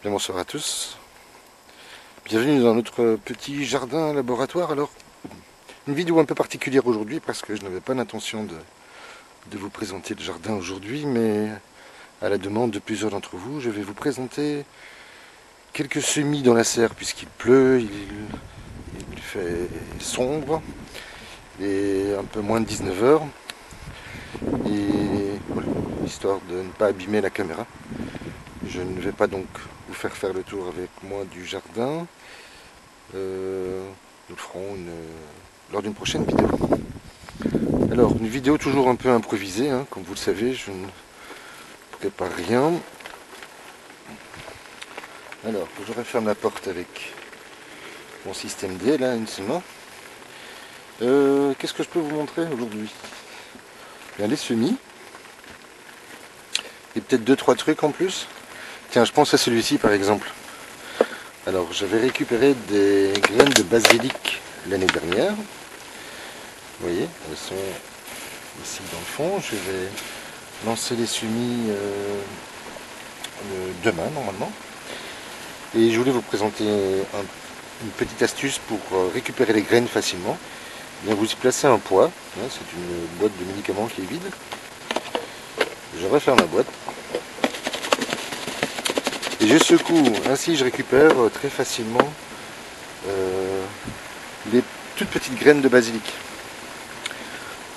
Bien, bonsoir à tous. Bienvenue dans notre petit jardin laboratoire. Alors, une vidéo un peu particulière aujourd'hui parce que je n'avais pas l'intention de vous présenter le jardin aujourd'hui, mais à la demande de plusieurs d'entre vous, je vais vous présenter quelques semis dans la serre puisqu'il pleut, il fait sombre, et un peu moins de 19 heures. Et voilà, histoire de ne pas abîmer la caméra. Je ne vais pas donc vous faire le tour avec moi du jardin. Nous le ferons lors d'une prochaine vidéo. Alors, une vidéo toujours un peu improvisée, hein, comme vous le savez, je ne prépare rien. Alors, je referme la porte avec mon système D, là, une seule main. Qu'est-ce que je peux vous montrer aujourd'hui? Bien, les semis. Et peut-être 2-3 trucs en plus. Tiens, je pense à celui-ci par exemple. Alors, j'avais récupéré des graines de basilic l'année dernière. Vous voyez, elles sont ici dans le fond. Je vais lancer les semis demain normalement. Et je voulais vous présenter une petite astuce pour récupérer les graines facilement. Bien, vous y placez un poids. Hein, c'est une boîte de médicaments qui est vide. Je referme la boîte. Et je secoue. Ainsi, je récupère très facilement les toutes petites graines de basilic.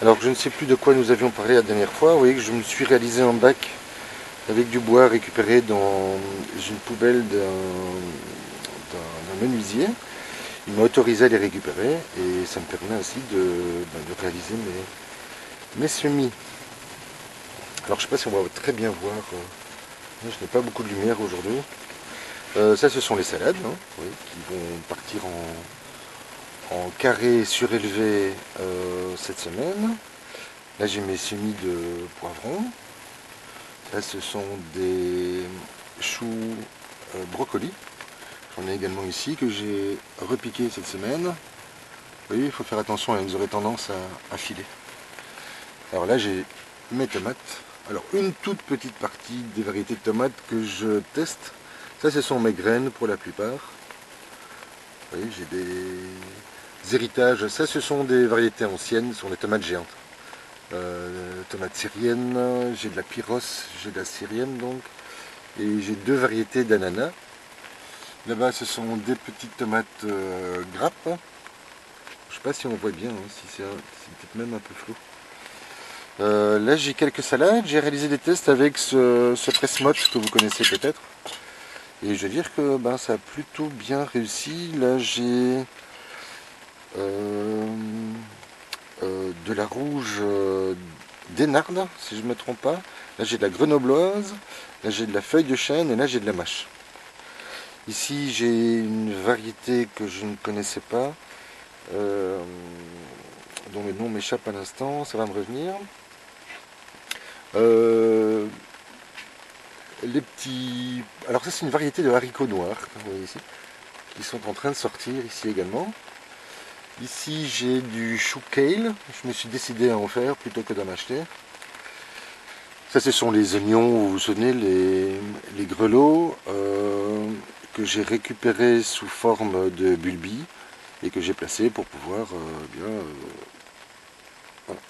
Alors, je ne sais plus de quoi nous avions parlé la dernière fois. Vous voyez que je me suis réalisé un bac avec du bois récupéré dans une poubelle d'un menuisier. Il m'a autorisé à les récupérer et ça me permet ainsi de réaliser mes semis. Alors je ne sais pas si on va très bien voir, je n'ai pas beaucoup de lumière aujourd'hui. Ça ce sont les salades, hein, oui, qui vont partir en carré surélevé cette semaine. Là j'ai mes semis de poivrons. Là ce sont des choux brocolis. J'en ai également ici que j'ai repiqué cette semaine. Vous voyez, il faut faire attention, elles auraient tendance à filer. Alors là, j'ai mes tomates. Alors, une toute petite partie des variétés de tomates que je teste. Ça, ce sont mes graines pour la plupart. Vous voyez, j'ai des héritages. Ça, ce sont des variétés anciennes, ce sont des tomates géantes. Tomates syriennes, j'ai de la pyros, j'ai de la syrienne donc. Et j'ai deux variétés d'ananas. Là-bas, ce sont des petites tomates grappes. Je ne sais pas si on voit bien, hein, si c'est peut-être même un peu flou. Là, j'ai quelques salades. J'ai réalisé des tests avec ce presse-motte que vous connaissez peut-être. Et je veux dire que ça a plutôt bien réussi. Là, j'ai de la rouge d'énarde, si je ne me trompe pas. Là, j'ai de la grenobloise. Là, j'ai de la feuille de chêne. Et là, j'ai de la mâche. Ici, j'ai une variété que je ne connaissais pas, dont le nom m'échappe à l'instant, ça va me revenir. Les petits... Alors ça c'est une variété de haricots noirs, vous voyez ici, qui sont en train de sortir ici également. Ici j'ai du chou kale, je me suis décidé à en faire plutôt que d'en acheter. Ça ce sont les oignons, vous vous souvenez, les grelots, que j'ai récupérés sous forme de bulbis et que j'ai placés pour pouvoir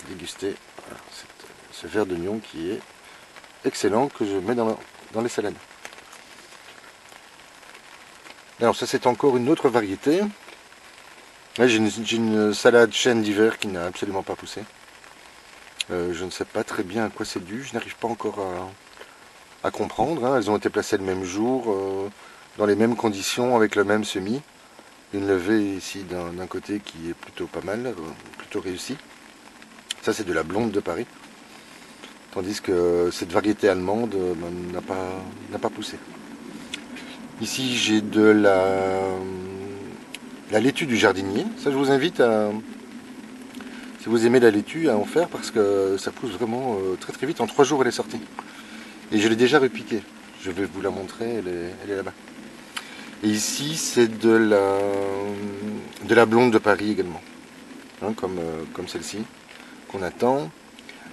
déguster ce verre d'oignon qui est excellent, que je mets dans les salades. Alors ça c'est encore une autre variété. Là j'ai une salade chêne d'hiver qui n'a absolument pas poussé. Je ne sais pas très bien à quoi c'est dû, je n'arrive pas encore à comprendre. Hein. Elles ont été placées le même jour, dans les mêmes conditions, avec le même semis. Une levée ici d'un côté qui est plutôt pas mal, plutôt réussi. Ça c'est de la blonde de Paris. Tandis que cette variété allemande n'a pas poussé. Ici j'ai de la laitue du jardinier. Ça je vous invite si vous aimez la laitue, à en faire parce que ça pousse vraiment très très vite. En 3 jours elle est sortie. Et je l'ai déjà repiquée. Je vais vous la montrer, elle est là-bas. Et ici c'est de la blonde de Paris également. Hein, comme celle-ci qu'on attend.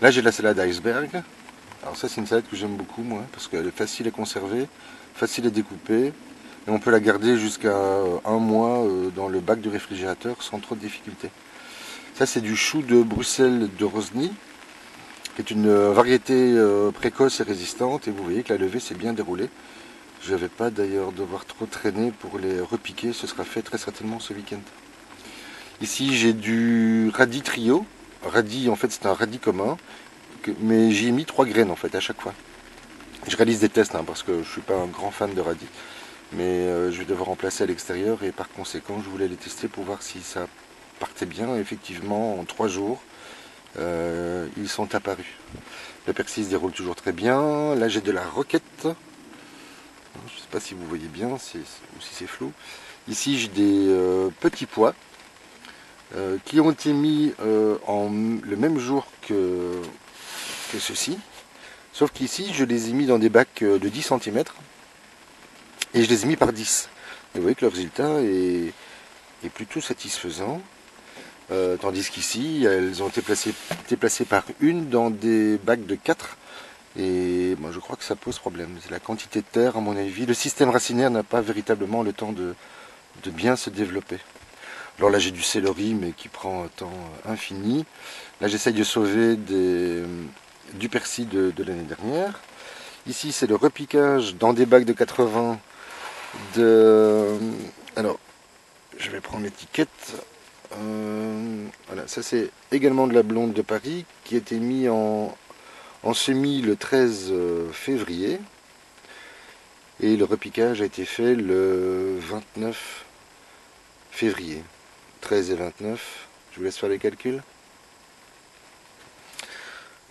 Là j'ai de la salade iceberg. Alors ça c'est une salade que j'aime beaucoup moi, parce qu'elle est facile à conserver, facile à découper, et on peut la garder jusqu'à un mois dans le bac du réfrigérateur sans trop de difficultés. Ça c'est du chou de Bruxelles de Rosny, qui est une variété précoce et résistante, et vous voyez que la levée s'est bien déroulée. Je ne vais pas d'ailleurs devoir trop traîner pour les repiquer, ce sera fait très certainement ce week-end. Ici j'ai du radis trio. Radis en fait c'est un radis commun, mais j'y ai mis 3 graines en fait à chaque fois. Je réalise des tests parce que je ne suis pas un grand fan de radis, mais je vais devoir remplacer à l'extérieur et par conséquent je voulais les tester pour voir si ça partait bien. Effectivement en 3 jours ils sont apparus. Le persil se déroule toujours très bien. Là j'ai de la roquette. Je ne sais pas si vous voyez bien ou si c'est flou. Ici j'ai des petits pois qui ont été mis le même jour que ceci. Sauf qu'ici je les ai mis dans des bacs de 10 cm et je les ai mis par 10. Et vous voyez que le résultat est plutôt satisfaisant. Tandis qu'ici elles ont été placées par une dans des bacs de 4. Et moi je crois que ça pose problème. C'est la quantité de terre à mon avis. Le système racinaire n'a pas véritablement le temps de bien se développer. Alors là j'ai du céleri mais qui prend un temps infini. Là j'essaye de sauver du persil de l'année dernière. Ici c'est le repiquage dans des bacs de 80 Alors je vais prendre l'étiquette. Voilà, ça c'est également de la blonde de Paris qui a été mis en semis le 13 février. Et le repiquage a été fait le 29 février. 13 et 29, je vous laisse faire les calculs.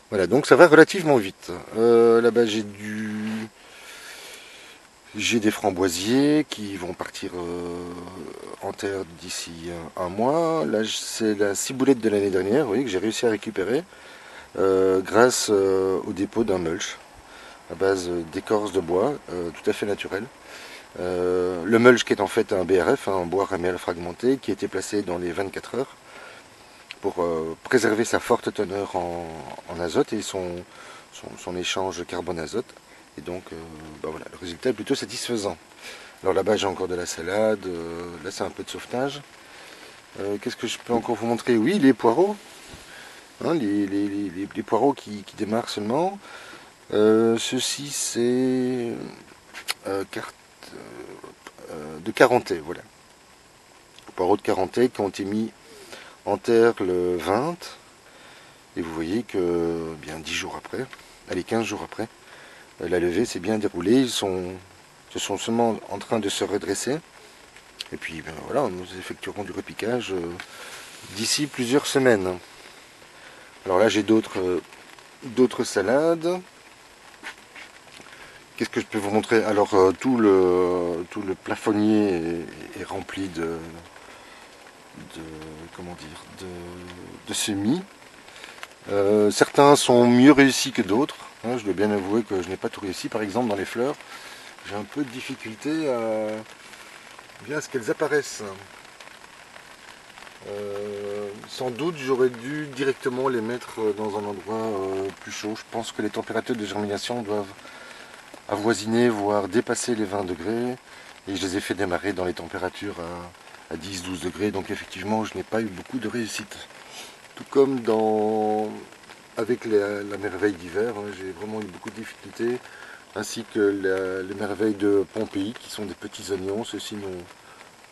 Voilà, donc ça va relativement vite. Là-bas j'ai des framboisiers qui vont partir en terre d'ici un mois. Là c'est la ciboulette de l'année dernière, vous voyez, que j'ai réussi à récupérer grâce au dépôt d'un mulch à base d'écorce de bois, tout à fait naturel. Le mulch qui est en fait un BRF, un bois raméal fragmenté, qui a été placé dans les 24 heures pour préserver sa forte teneur en azote et son échange carbone-azote. Et donc voilà, le résultat est plutôt satisfaisant. Alors là-bas j'ai encore de la salade, là c'est un peu de sauvetage. Qu'est-ce que je peux encore vous montrer? Oui, les poireaux, hein, les poireaux qui démarrent seulement. Ceci c'est de Carentais, voilà. Poireaux de Carentais qui ont été mis en terre le 20. Et vous voyez que bien 10 jours après, allez 15 jours après, la levée s'est bien déroulée. Ils sont seulement en train de se redresser. Et puis ben, voilà, nous effectuerons du repiquage d'ici plusieurs semaines. Alors là j'ai d'autres salades. Qu'est-ce que je peux vous montrer? Alors tout le plafonnier est rempli comment dire, de semis. Certains sont mieux réussis que d'autres. Hein, je dois bien avouer que je n'ai pas tout réussi. Par exemple dans les fleurs, j'ai un peu de difficulté à ce qu'elles apparaissent. Sans doute j'aurais dû directement les mettre dans un endroit plus chaud. Je pense que les températures de germination doivent avoisiner, voire dépasser les 20 degrés. Et je les ai fait démarrer dans les températures à 10-12 degrés. Donc effectivement, je n'ai pas eu beaucoup de réussite. Tout comme avec la merveille d'hiver, hein, j'ai vraiment eu beaucoup de difficultés. Ainsi que les merveilles de Pompéi, qui sont des petits oignons. Ceux-ci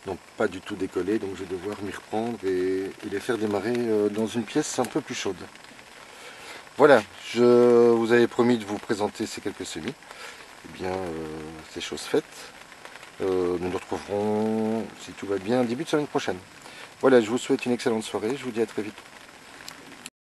n'ont pas du tout décollé. Donc je vais devoir m'y reprendre et les faire démarrer dans une pièce un peu plus chaude. Voilà, je vous avais promis de vous présenter ces quelques semis. Eh bien, c'est chose faite. Nous nous retrouverons, si tout va bien, début de semaine prochaine. Voilà, je vous souhaite une excellente soirée. Je vous dis à très vite.